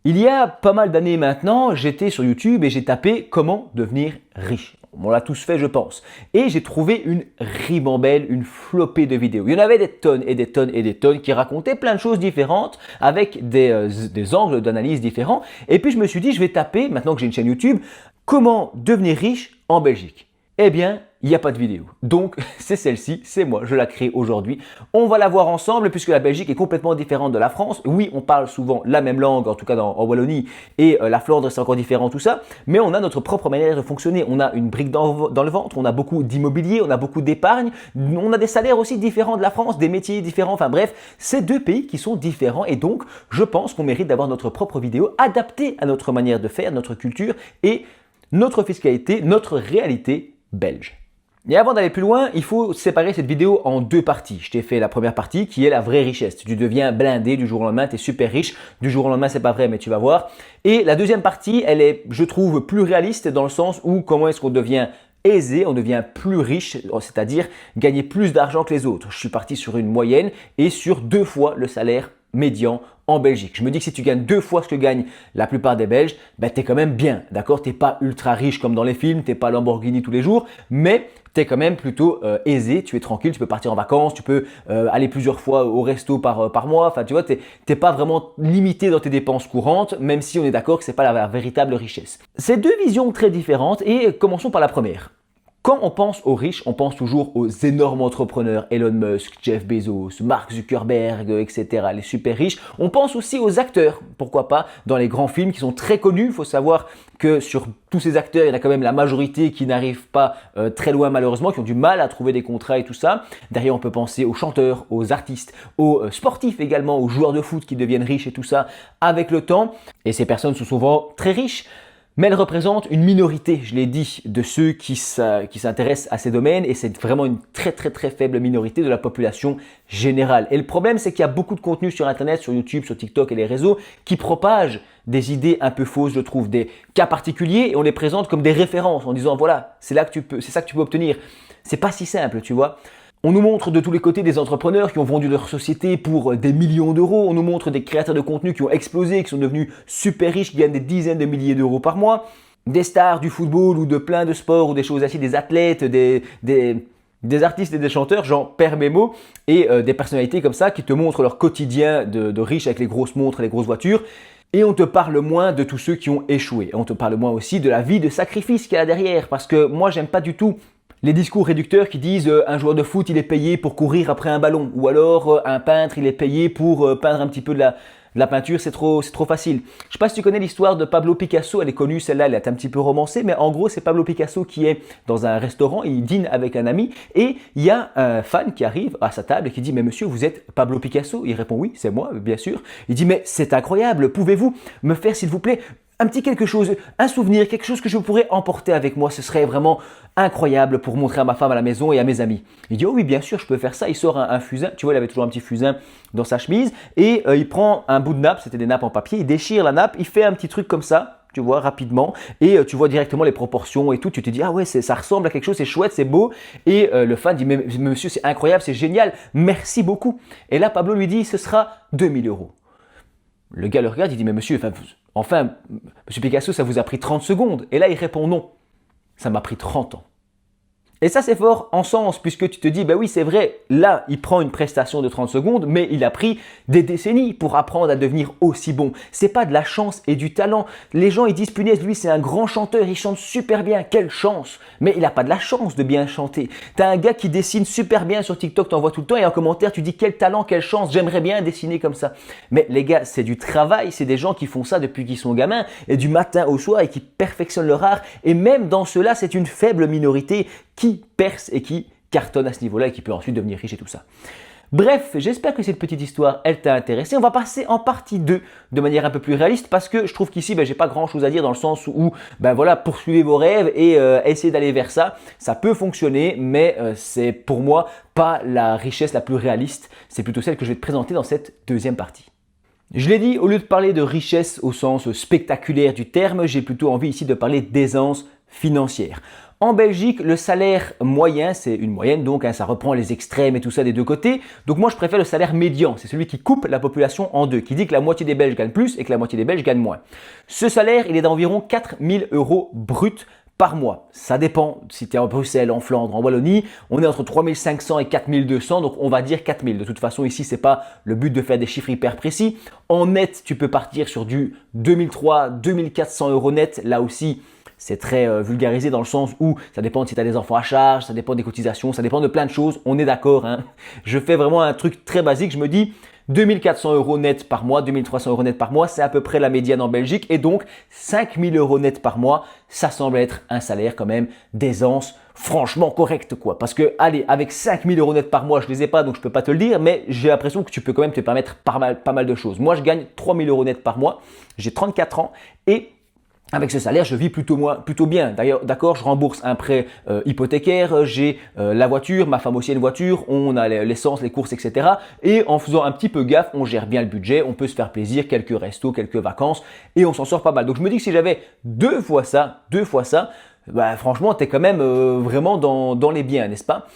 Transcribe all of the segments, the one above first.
Il y a pas mal d'années maintenant, j'étais sur YouTube et j'ai tapé comment devenir riche. On l'a tous fait, je pense. Et j'ai trouvé une ribambelle, une flopée de vidéos. Il y en avait des tonnes et des tonnes et des tonnes qui racontaient plein de choses différentes avec des angles d'analyse différents. Et puis je me suis dit, je vais taper, maintenant que j'ai une chaîne YouTube, comment devenir riche en Belgique. Eh bien, il n'y a pas de vidéo. Donc, c'est celle-ci, c'est moi, je la crée aujourd'hui. On va la voir ensemble puisque la Belgique est complètement différente de la France. Oui, on parle souvent la même langue, en tout cas en Wallonie, et la Flandre, c'est encore différent tout ça, mais on a notre propre manière de fonctionner. On a une brique dans le ventre, on a beaucoup d'immobilier, on a beaucoup d'épargne, on a des salaires aussi différents de la France, des métiers différents, enfin bref, c'est deux pays qui sont différents et donc, je pense qu'on mérite d'avoir notre propre vidéo adaptée à notre manière de faire, notre culture et notre fiscalité, notre réalité belge. Et avant d'aller plus loin, il faut séparer cette vidéo en deux parties. Je t'ai fait la première partie qui est la vraie richesse. Tu deviens blindé du jour au lendemain, tu es super riche. Du jour au lendemain, c'est pas vrai, mais tu vas voir. Et la deuxième partie, elle est, je trouve, plus réaliste dans le sens où comment est-ce qu'on devient aisé, on devient plus riche, c'est-à-dire gagner plus d'argent que les autres. Je suis parti sur une moyenne et sur 2 fois le salaire médian en Belgique. Je me dis que si tu gagnes 2 fois ce que gagnent la plupart des Belges, ben tu es quand même bien, d'accord? Tu n'es pas ultra riche comme dans les films, tu n'es pas Lamborghini tous les jours, mais tu es quand même plutôt aisé, tu es tranquille, tu peux partir en vacances, tu peux aller plusieurs fois au resto par mois, enfin tu vois, tu n'es pas vraiment limité dans tes dépenses courantes, même si on est d'accord que ce n'est pas la véritable richesse. C'est deux visions très différentes et commençons par la première. Quand on pense aux riches, on pense toujours aux énormes entrepreneurs, Elon Musk, Jeff Bezos, Mark Zuckerberg, etc., les super riches. On pense aussi aux acteurs, pourquoi pas, dans les grands films qui sont très connus. Il faut savoir que sur tous ces acteurs, il y en a quand même la majorité qui n'arrivent pas très loin malheureusement, qui ont du mal à trouver des contrats et tout ça. Derrière, on peut penser aux chanteurs, aux artistes, aux sportifs également, aux joueurs de foot qui deviennent riches et tout ça avec le temps. Et ces personnes sont souvent très riches. Mais elle représente une minorité, je l'ai dit, de ceux qui s'intéressent à ces domaines et c'est vraiment une très faible minorité de la population générale. Et le problème, c'est qu'il y a beaucoup de contenu sur Internet, sur YouTube, sur TikTok et les réseaux qui propagent des idées un peu fausses, je trouve, des cas particuliers et on les présente comme des références en disant voilà, c'est ça que tu peux obtenir. C'est pas si simple, tu vois. On nous montre de tous les côtés des entrepreneurs qui ont vendu leur société pour des millions d'euros. On nous montre des créateurs de contenu qui ont explosé, qui sont devenus super riches, qui gagnent des dizaines de milliers d'euros par mois. Des stars du football ou de plein de sports ou des choses ainsi, des athlètes, des artistes et des chanteurs, genre Père Memo, et des personnalités comme ça qui te montrent leur quotidien de riches avec les grosses montres et les grosses voitures. Et on te parle moins de tous ceux qui ont échoué. On te parle moins aussi de la vie de sacrifice qu'il y a derrière. Parce que moi, j'aime pas du tout les discours réducteurs qui disent un joueur de foot il est payé pour courir après un ballon ou alors un peintre il est payé pour peindre un petit peu de la peinture, c'est trop facile. Je sais pas si tu connais l'histoire de Pablo Picasso, elle est connue, celle-là elle est un petit peu romancée, mais en gros c'est Pablo Picasso qui est dans un restaurant, il dîne avec un ami et il y a un fan qui arrive à sa table et qui dit mais monsieur vous êtes Pablo Picasso? Il répond oui c'est moi bien sûr. Il dit mais c'est incroyable, pouvez-vous me faire s'il vous plaît un petit quelque chose, un souvenir, quelque chose que je pourrais emporter avec moi, ce serait vraiment incroyable pour montrer à ma femme à la maison et à mes amis. Il dit oh oui bien sûr je peux faire ça, il sort un fusain, tu vois il avait toujours un petit fusain dans sa chemise et il prend un bout de nappe, c'était des nappes en papier, il déchire la nappe, il fait un petit truc comme ça, tu vois rapidement et tu vois directement les proportions et tout, tu te dis ah ouais ça ressemble à quelque chose, c'est chouette, c'est beau et le fan dit mais monsieur c'est incroyable, c'est génial, merci beaucoup. Et là Pablo lui dit ce sera 2000 euros. Le gars le regarde, il dit mais monsieur, enfin, monsieur Picasso, ça vous a pris 30 secondes. Et là, il répond non, ça m'a pris 30 ans. Et ça, c'est fort en sens, puisque tu te dis, bah oui, c'est vrai, là, il prend une prestation de 30 secondes, mais il a pris des décennies pour apprendre à devenir aussi bon. C'est pas de la chance et du talent. Les gens, ils disent, punaise, lui, c'est un grand chanteur, il chante super bien, quelle chance. Mais il n'a pas de la chance de bien chanter. T'as un gars qui dessine super bien sur TikTok, t'en vois tout le temps, et en commentaire, tu dis, quel talent, quelle chance, j'aimerais bien dessiner comme ça. Mais les gars, c'est du travail, c'est des gens qui font ça depuis qu'ils sont gamins, et du matin au soir, et qui perfectionnent leur art. Et même dans ceux-là, c'est une faible minorité qui perce et qui cartonne à ce niveau-là et qui peut ensuite devenir riche et tout ça. Bref, j'espère que cette petite histoire, elle t'a intéressé. On va passer en partie 2 de manière un peu plus réaliste parce que je trouve qu'ici, j'ai pas grand chose à dire dans le sens où, voilà, poursuivez vos rêves et essayez d'aller vers ça. Ça peut fonctionner, mais c'est pour moi pas la richesse la plus réaliste. C'est plutôt celle que je vais te présenter dans cette deuxième partie. Je l'ai dit, au lieu de parler de richesse au sens spectaculaire du terme, j'ai plutôt envie ici de parler d'aisance financière. En Belgique, le salaire moyen, c'est une moyenne, donc ça reprend les extrêmes et tout ça des deux côtés. Donc moi, je préfère le salaire médian. C'est celui qui coupe la population en deux, qui dit que la moitié des Belges gagnent plus et que la moitié des Belges gagnent moins. Ce salaire, il est d'environ 4 000 € bruts par mois. Ça dépend si tu es en Bruxelles, en Flandre, en Wallonie. On est entre 3 500 et 4 200, donc on va dire 4 000. De toute façon, ici, c'est pas le but de faire des chiffres hyper précis. En net, tu peux partir sur du 2300, 2400 € net. Là aussi, c'est très vulgarisé dans le sens où ça dépend si tu as des enfants à charge, ça dépend des cotisations, ça dépend de plein de choses. On est d'accord, hein. Je fais vraiment un truc très basique. Je me dis 2400 € net par mois, 2300 € net par mois, c'est à peu près la médiane en Belgique. Et donc, 5000 € net par mois, ça semble être un salaire quand même d'aisance franchement correct, quoi. Parce que, allez, avec 5000 € net par mois, je les ai pas, donc je peux pas te le dire, mais j'ai l'impression que tu peux quand même te permettre pas mal de choses. Moi, je gagne 3000 € net par mois, j'ai 34 ans et avec ce salaire, je vis plutôt bien. D'ailleurs, d'accord, je rembourse un prêt hypothécaire, j'ai la voiture, ma femme aussi a une voiture, on a l'essence, les courses, etc. Et en faisant un petit peu gaffe, on gère bien le budget, on peut se faire plaisir, quelques restos, quelques vacances, et on s'en sort pas mal. Donc je me dis que si j'avais deux fois ça, bah, franchement, tu es quand même vraiment dans les biens, n'est-ce pas?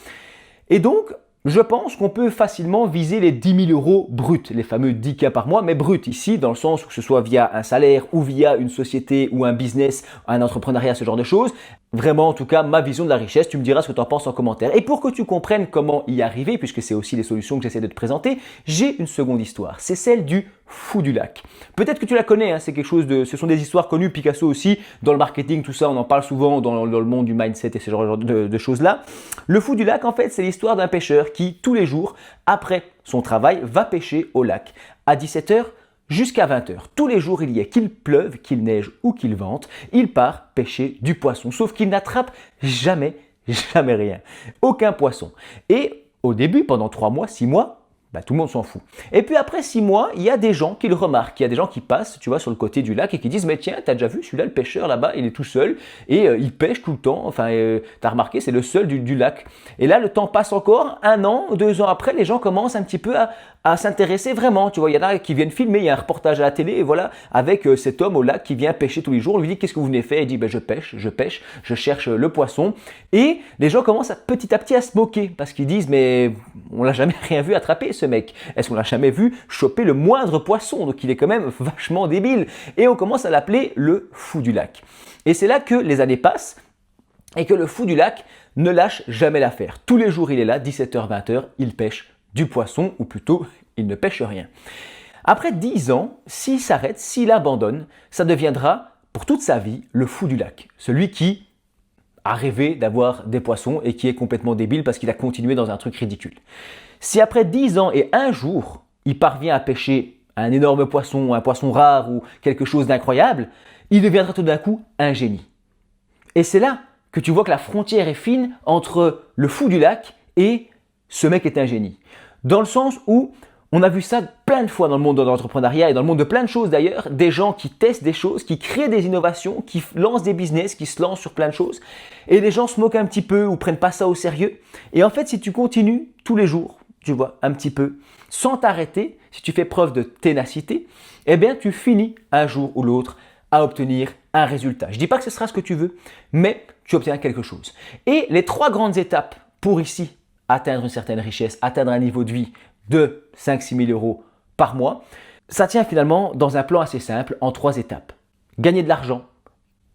Et donc, je pense qu'on peut facilement viser les 10 000 € bruts, les fameux 10 K par mois, mais bruts ici, dans le sens où que ce soit via un salaire ou via une société ou un business, un entrepreneuriat, ce genre de choses. Vraiment, en tout cas, ma vision de la richesse, tu me diras ce que tu en penses en commentaire. Et pour que tu comprennes comment y arriver, puisque c'est aussi les solutions que j'essaie de te présenter, j'ai une seconde histoire. C'est celle du fou du lac. Peut-être que tu la connais, hein, ce sont des histoires connues, Picasso aussi, dans le marketing, tout ça, on en parle souvent dans le monde du mindset et ce genre de choses-là. Le fou du lac, en fait, c'est l'histoire d'un pêcheur qui, tous les jours, après son travail, va pêcher au lac à 17h jusqu'à 20h. Tous les jours, il y a qu'il pleuve, qu'il neige ou qu'il vente, il part pêcher du poisson. Sauf qu'il n'attrape jamais rien. Aucun poisson. Et au début, pendant 3 mois, 6 mois, bah, tout le monde s'en fout. Et puis après 6 mois, il y a des gens qui le remarquent. Il y a des gens qui passent, tu vois, sur le côté du lac et qui disent « Mais tiens, t'as déjà vu celui-là, le pêcheur là-bas, il est tout seul et il pêche tout le temps. Enfin, t'as remarqué, c'est le seul du lac. » Et là, le temps passe encore. 1 an, 2 ans après, les gens commencent un petit peu à s'intéresser vraiment. Tu vois, il y en a qui viennent filmer, il y a un reportage à la télé, et voilà, avec cet homme au lac qui vient pêcher tous les jours. On lui dit « Qu'est-ce que vous venez faire ?» Il dit « Je pêche, je cherche le poisson. » Et les gens commencent petit à petit à se moquer parce qu'ils disent « Mais on l'a jamais rien vu attraper ce mec. Est-ce qu'on l'a jamais vu choper le moindre poisson? Donc il est quand même vachement débile. » Et on commence à l'appeler le fou du lac. Et c'est là que les années passent et que le fou du lac ne lâche jamais l'affaire. Tous les jours, il est là, 17h, 20h, il pêche du poisson, ou plutôt, il ne pêche rien. Après 10 ans, s'il s'arrête, s'il abandonne, ça deviendra, pour toute sa vie, le fou du lac. Celui qui a rêvé d'avoir des poissons et qui est complètement débile parce qu'il a continué dans un truc ridicule. Si après 10 ans et un jour, il parvient à pêcher un énorme poisson, un poisson rare ou quelque chose d'incroyable, il deviendra tout d'un coup un génie. Et c'est là que tu vois que la frontière est fine entre le fou du lac et ce mec est un génie. Dans le sens où on a vu ça plein de fois dans le monde de l'entrepreneuriat et dans le monde de plein de choses d'ailleurs, des gens qui testent des choses, qui créent des innovations, qui lancent des business, qui se lancent sur plein de choses et les gens se moquent un petit peu ou prennent pas ça au sérieux. Et en fait, si tu continues tous les jours, tu vois, un petit peu, sans t'arrêter, si tu fais preuve de ténacité, eh bien tu finis un jour ou l'autre à obtenir un résultat. Je ne dis pas que ce sera ce que tu veux, mais tu obtiens quelque chose. Et les 3 grandes étapes pour ici atteindre une certaine richesse, atteindre un niveau de vie de 5-6 000 € par mois, ça tient finalement dans un plan assez simple en 3 étapes. Gagner de l'argent,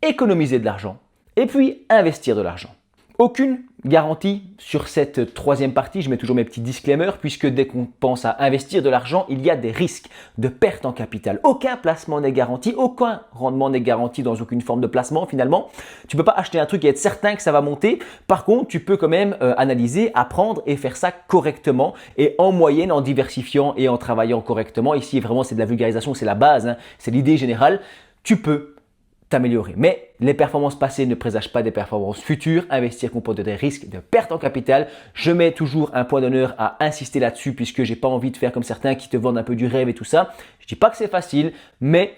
économiser de l'argent et puis investir de l'argent. Aucune garantie sur cette 3e partie, je mets toujours mes petits disclaimers puisque dès qu'on pense à investir de l'argent, il y a des risques de perte en capital. Aucun placement n'est garanti, aucun rendement n'est garanti dans aucune forme de placement finalement. Tu ne peux pas acheter un truc et être certain que ça va monter. Par contre, tu peux quand même analyser, apprendre et faire ça correctement et en moyenne en diversifiant et en travaillant correctement. Ici vraiment c'est de la vulgarisation, c'est la base, hein, c'est l'idée générale. Tu peux t'améliorer. Mais les performances passées ne présagent pas des performances futures. Investir comporte des risques de perte en capital. Je mets toujours un point d'honneur à insister là-dessus puisque j'ai pas envie de faire comme certains qui te vendent un peu du rêve et tout ça. Je dis pas que c'est facile, mais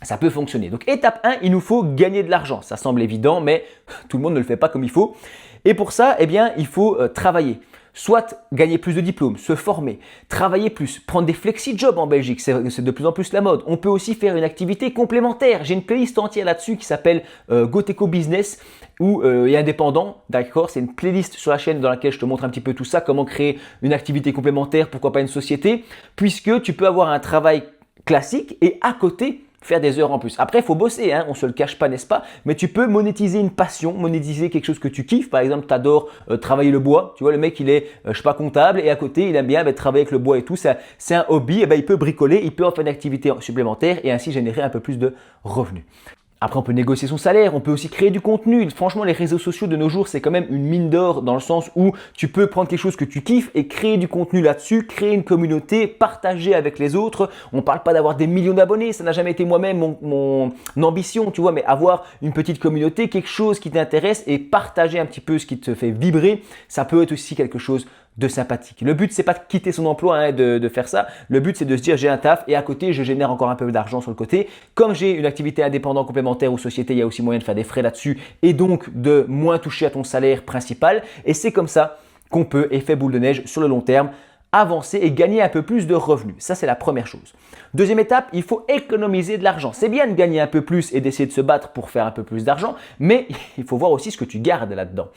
ça peut fonctionner. Donc étape 1, il nous faut gagner de l'argent. Ça semble évident, mais tout le monde ne le fait pas comme il faut. Et pour ça, eh bien, il faut travailler. Soit gagner plus de diplômes, se former, travailler plus, prendre des flexi-jobs en Belgique, c'est de plus en plus la mode. On peut aussi faire une activité complémentaire. J'ai une playlist entière là-dessus qui s'appelle Goteco Business et indépendant, d'accord. C'est une playlist sur la chaîne dans laquelle je te montre un petit peu tout ça, comment créer une activité complémentaire, pourquoi pas une société, puisque tu peux avoir un travail classique et à côté faire des heures en plus. Après, il faut bosser, hein, on ne se le cache pas, n'est-ce pas? Mais tu peux monétiser une passion, monétiser quelque chose que tu kiffes. Par exemple, tu adores travailler le bois. Tu vois, le mec, il est, je sais pas, comptable et à côté, il aime bien travailler avec le bois et tout. C'est un hobby. Et ben, il peut bricoler, il peut en faire une activité supplémentaire et ainsi générer un peu plus de revenus. Après, on peut négocier son salaire, on peut aussi créer du contenu. Franchement, les réseaux sociaux de nos jours, c'est quand même une mine d'or dans le sens où tu peux prendre quelque chose que tu kiffes et créer du contenu là-dessus, créer une communauté, partager avec les autres. On ne parle pas d'avoir des millions d'abonnés, ça n'a jamais été moi-même mon ambition, tu vois, mais avoir une petite communauté, quelque chose qui t'intéresse et partager un petit peu ce qui te fait vibrer, ça peut être aussi quelque chose de sympathique. Le but, c'est pas de quitter son emploi, hein, de faire ça. Le but, c'est de se dire j'ai un taf et à côté, je génère encore un peu d'argent sur le côté. Comme j'ai une activité indépendante complémentaire ou société, il y a aussi moyen de faire des frais là-dessus et donc de moins toucher à ton salaire principal. Et c'est comme ça qu'on peut, effet boule de neige sur le long terme, avancer et gagner un peu plus de revenus. Ça, c'est la première chose. Deuxième étape, il faut économiser de l'argent. C'est bien de gagner un peu plus et d'essayer de se battre pour faire un peu plus d'argent, mais il faut voir aussi ce que tu gardes là-dedans.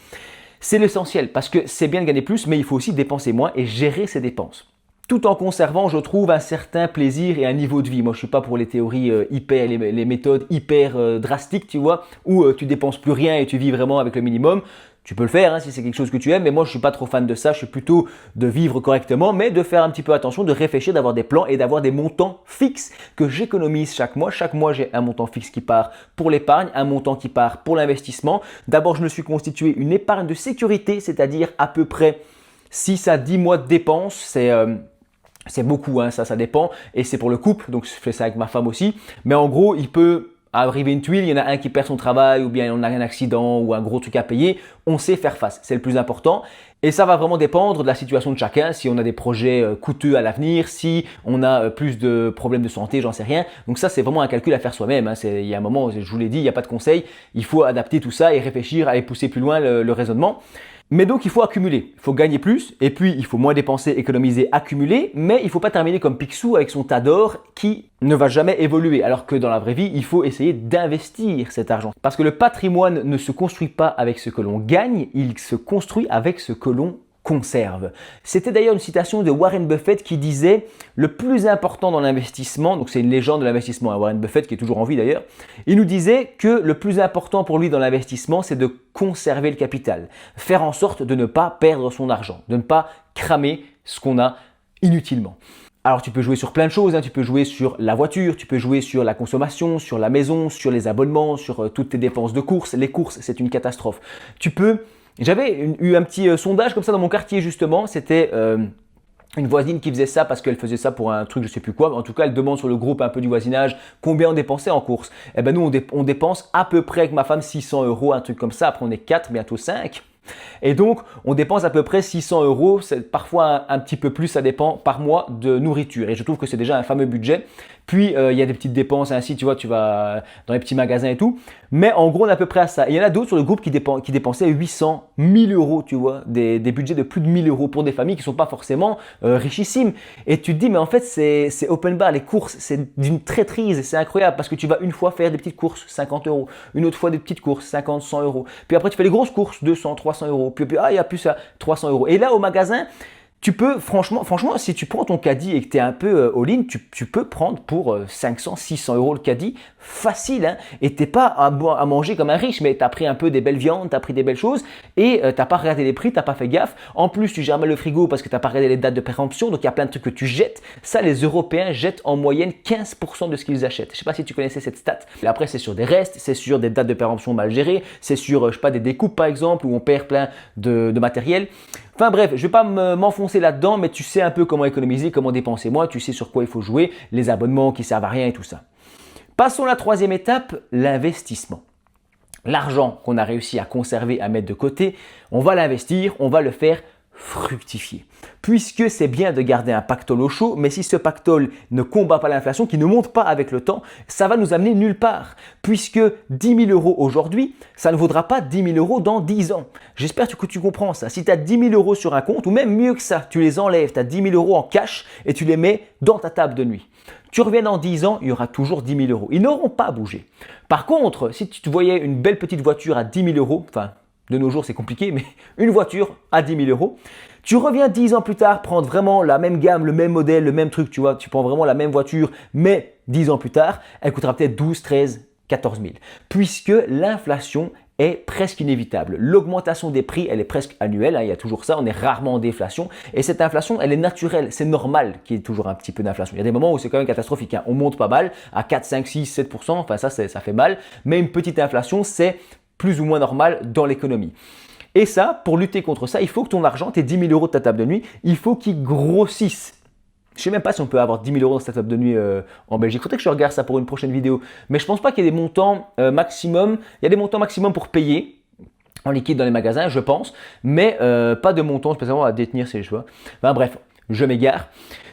C'est l'essentiel parce que c'est bien de gagner plus, mais il faut aussi dépenser moins et gérer ses dépenses. Tout en conservant, je trouve, un certain plaisir et un niveau de vie. Moi, je ne suis pas pour les théories les méthodes hyper drastiques, tu vois, où tu dépenses plus rien et tu vis vraiment avec le minimum. Tu peux le faire hein, si c'est quelque chose que tu aimes, mais moi je ne suis pas trop fan de ça. Je suis plutôt de vivre correctement, mais de faire un petit peu attention, de réfléchir, d'avoir des plans et d'avoir des montants fixes que j'économise chaque mois. Chaque mois, j'ai un montant fixe qui part pour l'épargne, un montant qui part pour l'investissement. D'abord, je me suis constitué une épargne de sécurité, c'est-à-dire à peu près 6 à 10 mois de dépenses. C'est beaucoup, hein, ça dépend. Et c'est pour le couple, donc je fais ça avec ma femme aussi. Mais en gros, il peut arriver une tuile, il y en a un qui perd son travail ou bien on a un accident ou un gros truc à payer, on sait faire face, c'est le plus important. Et ça va vraiment dépendre de la situation de chacun, si on a des projets coûteux à l'avenir, si on a plus de problèmes de santé, j'en sais rien. Donc ça, c'est vraiment un calcul à faire soi-même. Hein. Il y a un moment, je vous l'ai dit, il n'y a pas de conseil, il faut adapter tout ça et réfléchir à aller pousser plus loin le raisonnement. Mais donc, il faut accumuler, il faut gagner plus et puis il faut moins dépenser, économiser, accumuler, mais il ne faut pas terminer comme Picsou avec son tas d'or qui ne va jamais évoluer. Alors que dans la vraie vie, il faut essayer d'investir cet argent. Parce que le patrimoine ne se construit pas avec ce que l'on gagne, il se construit avec ce que l'on conserve. C'était d'ailleurs une citation de Warren Buffett qui disait « Le plus important dans l'investissement », donc c'est une légende de l'investissement, hein, Warren Buffett qui est toujours en vie d'ailleurs, il nous disait que le plus important pour lui dans l'investissement, c'est de conserver le capital, faire en sorte de ne pas perdre son argent, de ne pas cramer ce qu'on a inutilement. Alors tu peux jouer sur plein de choses, hein. Tu peux jouer sur la voiture, tu peux jouer sur la consommation, sur la maison, sur les abonnements, sur toutes tes dépenses de courses. Les courses, c'est une catastrophe. J'avais eu un petit sondage comme ça dans mon quartier justement, c'était une voisine qui faisait ça parce qu'elle faisait ça pour un truc je sais plus quoi, en tout cas elle demande sur le groupe un peu du voisinage combien on dépensait en courses. Et ben nous on dépense à peu près avec ma femme 600 €, un truc comme ça, après on est 4, bientôt 5. Et donc, on dépense à peu près 600 €, c'est parfois un petit peu plus, ça dépend, par mois de nourriture. Et je trouve que c'est déjà un fameux budget. Puis, il y a des petites dépenses, ainsi, tu vois, tu vas dans les petits magasins et tout. Mais en gros, on est à peu près à ça. Et il y en a d'autres sur le groupe qui dépensaient 800, 1000 €, tu vois, des budgets de plus de 1000 € pour des familles qui ne sont pas forcément richissimes. Et tu te dis, mais en fait, c'est open bar, les courses, c'est d'une traîtrise, c'est incroyable parce que tu vas une fois faire des petites courses, 50 €, une autre fois des petites courses, 50, 100 €. Puis après, tu fais les grosses courses, 200, 300 €. Puis il y a plus à 300 €. Et là, au magasin, tu peux, franchement, si tu prends ton caddie et que tu es un peu all-in, tu peux prendre pour 500, 600 € le caddie, facile, hein, et tu n'es pas à manger comme un riche, mais tu as pris un peu des belles viandes, tu as pris des belles choses, et tu n'as pas regardé les prix, tu n'as pas fait gaffe. En plus, tu gères mal le frigo parce que tu n'as pas regardé les dates de péremption, donc il y a plein de trucs que tu jettes. Ça, les Européens jettent en moyenne 15% de ce qu'ils achètent. Je ne sais pas si tu connaissais cette stat. Et après, c'est sur des restes, c'est sur des dates de péremption mal gérées, c'est sur, je sais pas, des découpes par exemple, où on perd plein de matériel. Enfin bref, je ne vais pas m'enfoncer là-dedans, mais tu sais un peu comment économiser, comment dépenser moins, tu sais sur quoi il faut jouer, les abonnements qui servent à rien et tout ça. Passons à la troisième étape, l'investissement. L'argent qu'on a réussi à conserver, à mettre de côté, on va l'investir, on va le faire fructifier. Puisque c'est bien de garder un pactole au chaud, mais si ce pactole ne combat pas l'inflation, qui ne monte pas avec le temps, ça va nous amener nulle part. Puisque 10 000 euros aujourd'hui, ça ne vaudra pas 10 000 euros dans 10 ans. J'espère que tu comprends ça. Si tu as 10 000 euros sur un compte, ou même mieux que ça, tu les enlèves, tu as 10 000 euros en cash et tu les mets dans ta table de nuit. Tu reviens dans 10 ans, il y aura toujours 10 000 euros. Ils n'auront pas bougé. Par contre, si tu te voyais une belle petite voiture à 10 000 euros, enfin, de nos jours c'est compliqué, mais une voiture à 10 000 euros, tu reviens 10 ans plus tard prendre vraiment la même gamme, le même modèle, le même truc, tu vois, tu prends vraiment la même voiture, mais 10 ans plus tard, elle coûtera peut-être 12, 13, 14 000. Puisque l'inflation est presque inévitable. L'augmentation des prix, elle est presque annuelle, hein, il y a toujours ça, on est rarement en déflation. Et cette inflation, elle est naturelle, c'est normal qu'il y ait toujours un petit peu d'inflation. Il y a des moments où c'est quand même catastrophique, hein. On monte pas mal à 4, 5, 6, 7%, enfin ça fait mal. Mais une petite inflation, c'est plus ou moins normal dans l'économie. Et ça, pour lutter contre ça, il faut que ton argent, tes 10 000 euros de ta table de nuit, il faut qu'ils grossissent. Je ne sais même pas si on peut avoir 10 000 euros dans cette table de nuit en Belgique. Il faudrait que je regarde ça pour une prochaine vidéo. Mais je ne pense pas qu'il y ait des montants maximum. Il y a des montants maximum pour payer en liquide dans les magasins, je pense. Mais pas de montant spécialement à détenir ces choix. Enfin, bref, je m'égare.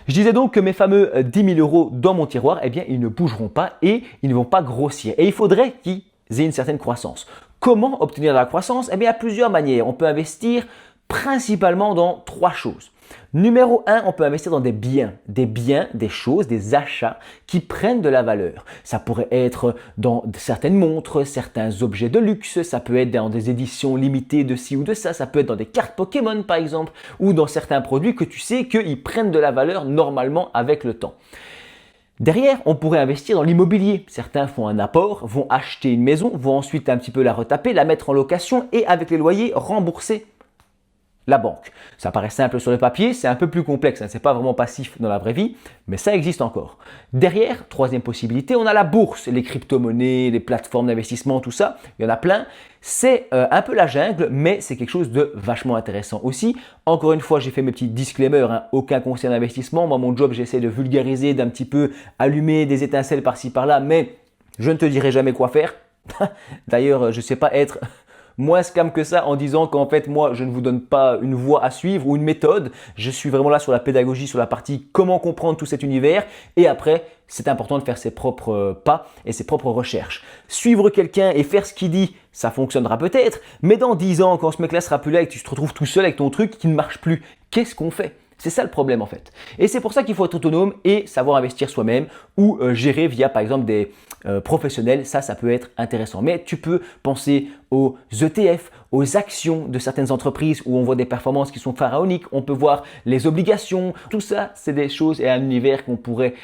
Je disais donc que mes fameux 10 000 euros dans mon tiroir, eh bien, ils ne bougeront pas et ils ne vont pas grossir. Et il faudrait qu'ils aient une certaine croissance. Comment obtenir de la croissance? Eh bien, il y a plusieurs manières. On peut investir principalement dans 3 choses. Numéro 1, on peut investir dans des biens, des choses, des achats qui prennent de la valeur. Ça pourrait être dans certaines montres, certains objets de luxe, ça peut être dans des éditions limitées de ci ou de ça, ça peut être dans des cartes Pokémon par exemple, ou dans certains produits que tu sais qu'ils prennent de la valeur normalement avec le temps. Derrière, on pourrait investir dans l'immobilier. Certains font un apport, vont acheter une maison, vont ensuite un petit peu la retaper, la mettre en location et avec les loyers rembourser la banque. Ça paraît simple sur le papier, c'est un peu plus complexe, hein, c'est pas vraiment passif dans la vraie vie, mais ça existe encore. Derrière, troisième possibilité, on a la bourse, les crypto-monnaies, les plateformes d'investissement, tout ça, il y en a plein. C'est un peu la jungle, mais c'est quelque chose de vachement intéressant aussi. Encore une fois, j'ai fait mes petits disclaimers, hein, aucun conseil d'investissement. Moi, mon job, j'essaie de vulgariser, d'un petit peu allumer des étincelles par-ci par-là, mais je ne te dirai jamais quoi faire. D'ailleurs, je ne sais pas être moins scam que ça en disant qu'en fait, moi, je ne vous donne pas une voie à suivre ou une méthode. Je suis vraiment là sur la pédagogie, sur la partie comment comprendre tout cet univers. Et après, c'est important de faire ses propres pas et ses propres recherches. Suivre quelqu'un et faire ce qu'il dit, ça fonctionnera peut-être. Mais dans 10 ans, quand ce mec-là sera plus là et que tu te retrouves tout seul avec ton truc qui ne marche plus, qu'est-ce qu'on fait ? C'est ça le problème en fait. Et c'est pour ça qu'il faut être autonome et savoir investir soi-même ou gérer via par exemple des professionnels. Ça peut être intéressant. Mais tu peux penser aux ETF, aux actions de certaines entreprises où on voit des performances qui sont pharaoniques. On peut voir les obligations. Tout ça, c'est des choses et un univers qu'on pourrait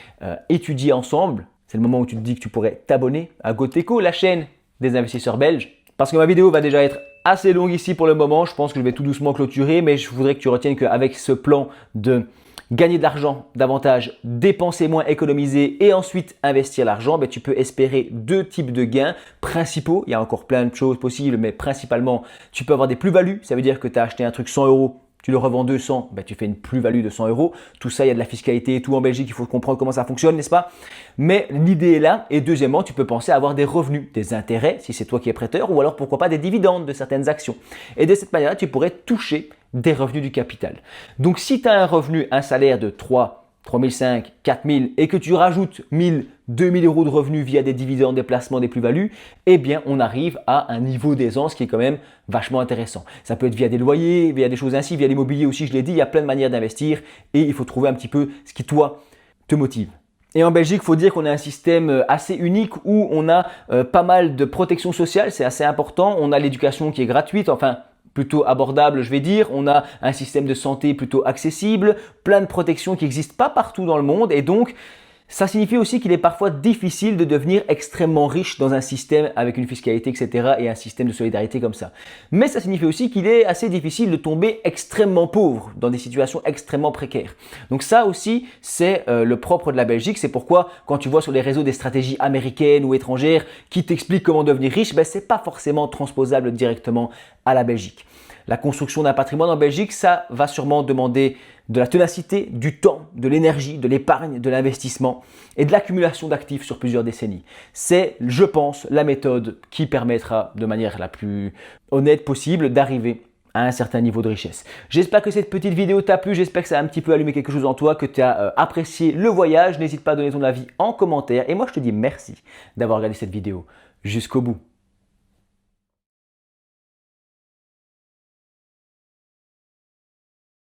étudier ensemble. C'est le moment où tu te dis que tu pourrais t'abonner à GoTeco, la chaîne des investisseurs belges. Parce que ma vidéo va déjà être assez longue ici pour le moment. Je pense que je vais tout doucement clôturer, mais je voudrais que tu retiennes qu'avec ce plan de gagner de l'argent davantage, dépenser moins, économiser et ensuite investir l'argent, tu peux espérer 2 types de gains principaux. Il y a encore plein de choses possibles, mais principalement, tu peux avoir des plus-values. Ça veut dire que tu as acheté un truc 100 euros. Tu le revends 200, tu fais une plus-value de 100 euros. Tout ça, il y a de la fiscalité et tout en Belgique, il faut comprendre comment ça fonctionne, n'est-ce pas? Mais l'idée est là. Et deuxièmement, tu peux penser à avoir des revenus, des intérêts, si c'est toi qui es prêteur, ou alors pourquoi pas des dividendes de certaines actions. Et de cette manière-là, tu pourrais toucher des revenus du capital. Donc si tu as un revenu, un salaire de 3 500, 4 000 et que tu rajoutes 1 000, 2 000 euros de revenus via des dividendes, des placements, des plus-values, eh bien on arrive à un niveau d'aisance qui est quand même vachement intéressant. Ça peut être via des loyers, via des choses ainsi, via l'immobilier aussi, je l'ai dit, il y a plein de manières d'investir et il faut trouver un petit peu ce qui toi te motive. Et en Belgique, il faut dire qu'on a un système assez unique où on a pas mal de protection sociale, c'est assez important. On a l'éducation qui est gratuite, enfin plutôt abordable, je vais dire. On a un système de santé plutôt accessible, plein de protections qui n'existent pas partout dans le monde et donc ça signifie aussi qu'il est parfois difficile de devenir extrêmement riche dans un système avec une fiscalité, etc. et un système de solidarité comme ça. Mais ça signifie aussi qu'il est assez difficile de tomber extrêmement pauvre dans des situations extrêmement précaires. Donc ça aussi, c'est le propre de la Belgique. C'est pourquoi quand tu vois sur les réseaux des stratégies américaines ou étrangères qui t'expliquent comment devenir riche, ce n'est pas forcément transposable directement à la Belgique. La construction d'un patrimoine en Belgique, ça va sûrement demander de la ténacité, du temps, de l'énergie, de l'épargne, de l'investissement et de l'accumulation d'actifs sur plusieurs décennies. C'est, je pense, la méthode qui permettra de manière la plus honnête possible d'arriver à un certain niveau de richesse. J'espère que cette petite vidéo t'a plu, j'espère que ça a un petit peu allumé quelque chose en toi, que tu as apprécié le voyage. N'hésite pas à donner ton avis en commentaire et moi je te dis merci d'avoir regardé cette vidéo jusqu'au bout.